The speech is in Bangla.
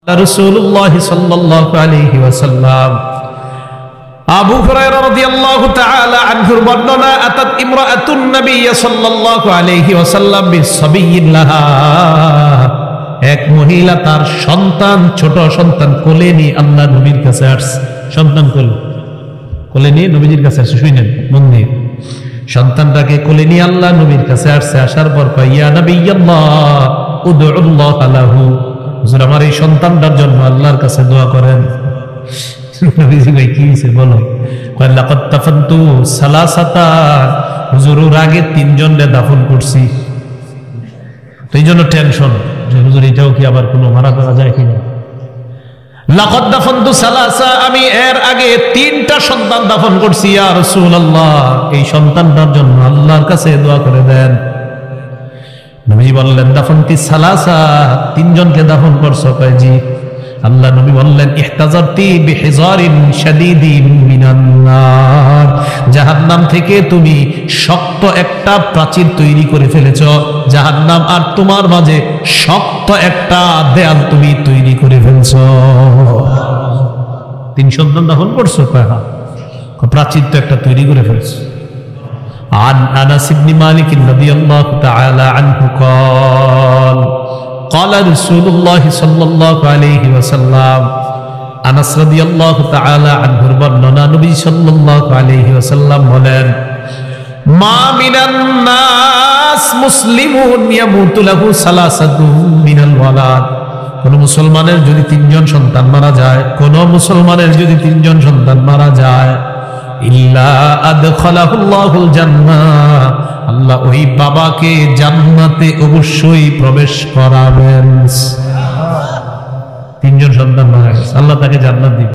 রাসূলুল্লাহ সাল্লাল্লাহু আলাইহি ওয়াসাল্লাম আবু হুরায়রা রাদিয়াল্লাহু তাআলা আনহুর বর্ণনা আতাত ইমরাআতুন নবী সাল্লাল্লাহু আলাইহি ওয়াসাল্লাম বিসাবিয়্যিন লাহা, এক মহিলা তার সন্তান, ছোট সন্তান কোলে নিয়ে আল্লাহ নবীর কাছে আসছে। সন্তান কোলে নিয়ে নবীজির কাছে আসছে। শুনেন মন দিয়ে, সন্তানটাকে কোলে নিয়ে আল্লাহ নবীর কাছে আসছে। আসার পর কয়, ইয়া নবিয়াল্লাহ উদউল্লাহ লাহু, হুজুর আমার এই সন্তানটার জন্য আল্লাহর কাছে দোয়া করেন। নবীজি কয়, কি হইছে বলো? কয়, লাকাদ তাফানতু সালাসাতা, হুজুর ওর আগে তিনজনকে দাফন করছি, তো এই জন্য টেনশন যে হুজুর এটাও কি আবার কোনো মারা করা যায় কিনা। লাকাদ দাফানতু সালাসা, আমি এর আগে তিনটা সন্তান দাফন করছি ইয়া রাসূলুল্লাহ, এই সন্তানটার জন্য আল্লাহর কাছে দোয়া করে দেন। নবী বললেন, দাফনতি সালাসা, তিনজনকে দাফন করছো? কয় জি। আল্লাহ নবী বললেন, ইহতাজারতি বিহিজারিন শাদীদিন মিনান নার, জাহান্নাম থেকে তুমি শক্ত একটা প্রাচীর তৈরি করে ফেলেছো। জাহান্নাম আর তোমার মাঝে শক্ত একটা দেয়াল তুমি তৈরি করে ফেলছো। তিন সন্তান দাফন করছো? কয় হ্যাঁ। প্রাচীর তো একটা তৈরি করে ফেলছো। عن أنس بن مالك رضي الله تعالى عنه قال قال رسول الله صلى الله عليه وسلم, আনাস রাদিয়াল্লাহু তাআলা আনহুর বর্ণনা, নবী সাল্লাল্লাহু আলাইহি ওয়াসাল্লাম বলেন, মা মিনান নাস মুসলিমুন ইয়ামুতু লাহু সালাসাতুন মিনাল ওয়ালাদ, কোন মুসলমানের যদি তিনজন সন্তান মারা যায়, কোন মুসলমানের যদি তিনজন সন্তান মারা যায়, ইল্লা আদখালাহুল্লাহুল জান্নাহ, আল্লাহ ওই বাবাকে জান্নাতে অবশ্যই প্রবেশ করাবেন। তিনজন সন্তান মারা গেছে, আল্লাহ তাকে জান্নাত দিবেন।